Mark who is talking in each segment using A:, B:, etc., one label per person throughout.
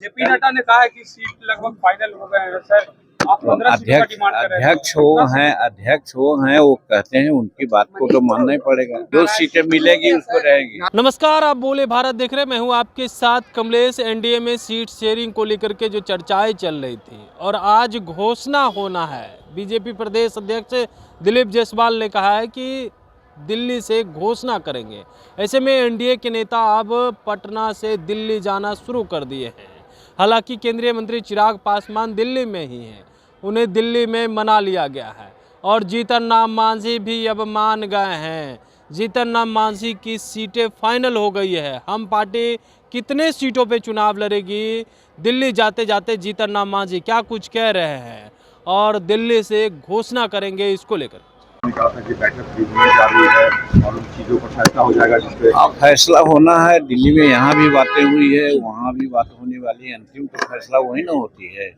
A: JP Nadda ने कहा है कि सीट लगभग फाइनल हो गए हैं सर। आप 15 सीटों का डिमांड कर रहे हैं।
B: अध्यक्ष वो हैं, वो कहते हैं, उनकी बात को तो मानना ही पड़ेगा। जो सीटें मिलेगी उसको रहेगी।
C: नमस्कार, आप बोले भारत देख रहे हैं। मैं हूं आपके साथ कमलेश। एनडीए में सीट शेयरिंग को लेकर के जो चर्चाएं चल रही थी और आज घोषणा होना है। बीजेपी प्रदेश अध्यक्ष दिलीप जायसवाल ने कहा है कि दिल्ली से घोषणा करेंगे। ऐसे में एनडीए के नेता अब पटना से दिल्ली जाना शुरू कर दिए हैं। हालांकि केंद्रीय मंत्री चिराग पासवान दिल्ली में ही हैं, उन्हें दिल्ली में मना लिया गया है और जीतन राम मांझी भी अब मान गए हैं। जीतन राम मांझी की सीटें फाइनल हो गई है। हम पार्टी कितने सीटों पे चुनाव लड़ेगी, दिल्ली जाते जाते जीतन राम मांझी क्या कुछ कह रहे हैं और दिल्ली से घोषणा करेंगे, इसको लेकर
D: कहा था कि बैठक जा रही है और उन चीजों पर फैसला हो जाएगा, जिसपे
B: फैसला होना है। दिल्ली में यहाँ भी बातें हुई है, वहाँ भी बात होने वाली है। अंतिम तो फैसला वही ना होती है।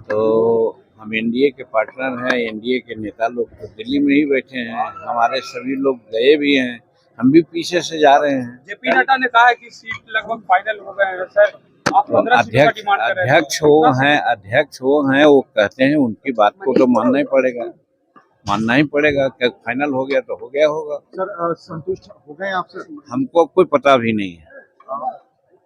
B: तो हम एनडीए के पार्टनर हैं, एनडीए के नेता लोग तो दिल्ली में ही बैठे हैं। हमारे सभी लोग गए भी हैं, हम भी पीछे से जा रहे हैं।
A: जेपी नड्डा ने कहा है कि सीट लगभग फाइनल हो गए हैं सर। आप 15 सीटों का डिमांड कर रहे हैं।
B: अध्यक्ष वो हैं, वो कहते हैं, उनकी बात को तो मानना ही पड़ेगा। क्या फाइनल हो गया तो हो गया होगा।
D: सर संतुष्ट हो गए आप सर?
B: हमको कोई पता भी नहीं है।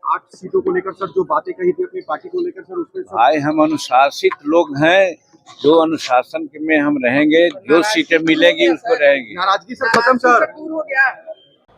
D: 8 सीटों को लेकर सर जो बातें कही थी अपनी पार्टी को लेकर सर, उसके
B: आए हम अनुशासित लोग हैं, जो अनुशासन में हम रहेंगे। जो सीटें मिलेगी उसको रहेगी।
D: नाराजगी सर खत्म सर।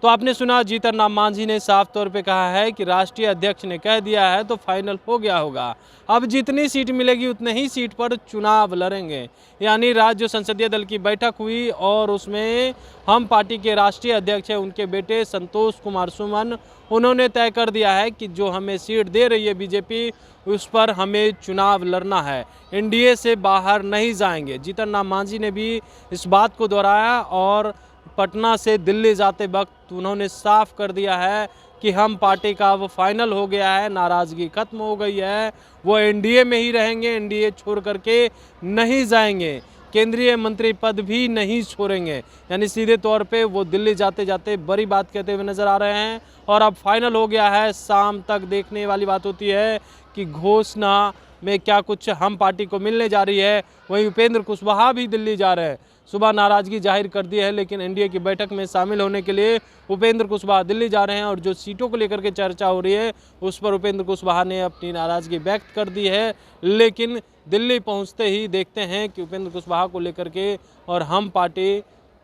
C: तो आपने सुना, जीतन राम मांझी ने साफ तौर पे कहा है कि राष्ट्रीय अध्यक्ष ने कह दिया है तो फाइनल हो गया होगा। अब जितनी सीट मिलेगी उतने ही सीट पर चुनाव लड़ेंगे। यानी राज्य संसदीय दल की बैठक हुई और उसमें हम पार्टी के राष्ट्रीय अध्यक्ष हैं, उनके बेटे संतोष कुमार सुमन, उन्होंने तय कर दिया है कि जो हमें सीट दे रही है बीजेपी, उस पर हमें चुनाव लड़ना है। एनडीए से बाहर नहीं जाएंगे। जीतन राम मांझी ने भी इस बात को दोहराया और पटना से दिल्ली जाते वक्त उन्होंने साफ कर दिया है कि हम पार्टी का अब फाइनल हो गया है, नाराज़गी खत्म हो गई है, वो एनडीए में ही रहेंगे, एनडीए छोड़ करके नहीं जाएंगे, केंद्रीय मंत्री पद भी नहीं छोड़ेंगे। यानी सीधे तौर पे वो दिल्ली जाते जाते बड़ी बात कहते हुए नज़र आ रहे हैं और अब फाइनल हो गया है। शाम तक देखने वाली बात होती है कि घोषणा में क्या कुछ हम पार्टी को मिलने जा रही है। वहीं उपेंद्र कुशवाहा भी दिल्ली जा रहे हैं। सुबह नाराज़गी जाहिर कर दी है, लेकिन एनडीए की बैठक में शामिल होने के लिए उपेंद्र कुशवाहा दिल्ली जा रहे हैं और जो सीटों को लेकर के चर्चा हो रही है उस पर उपेंद्र कुशवाहा ने अपनी नाराज़गी व्यक्त कर दी है। लेकिन दिल्ली पहुंचते ही देखते हैं कि उपेंद्र कुशवाहा को लेकर के और हम पार्टी,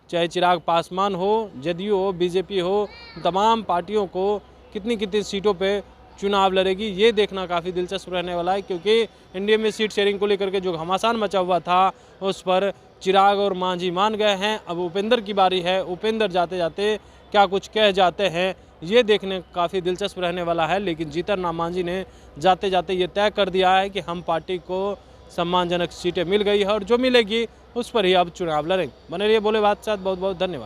C: चाहे चिराग पासवान हो, जदयू हो, बीजेपी हो, तमाम पार्टियों को कितनी सीटों पर चुनाव लड़ेगी, ये देखना काफ़ी दिलचस्प रहने वाला है। क्योंकि एनडीए में सीट शेयरिंग को लेकर के जो घमासान मचा हुआ था उस पर चिराग और मांझी मान गए हैं। अब उपेंद्र की बारी है। उपेंद्र जाते जाते क्या कुछ कह जाते हैं, ये देखने काफ़ी दिलचस्प रहने वाला है। लेकिन जीतन राम मांझी ने जाते जाते ये तय कर दिया है कि हम पार्टी को सम्मानजनक सीटें मिल गई है और जो मिलेगी उस पर ही अब चुनाव लड़ेंगे। बने रहिए बोले बात साथ। बहुत बहुत धन्यवाद।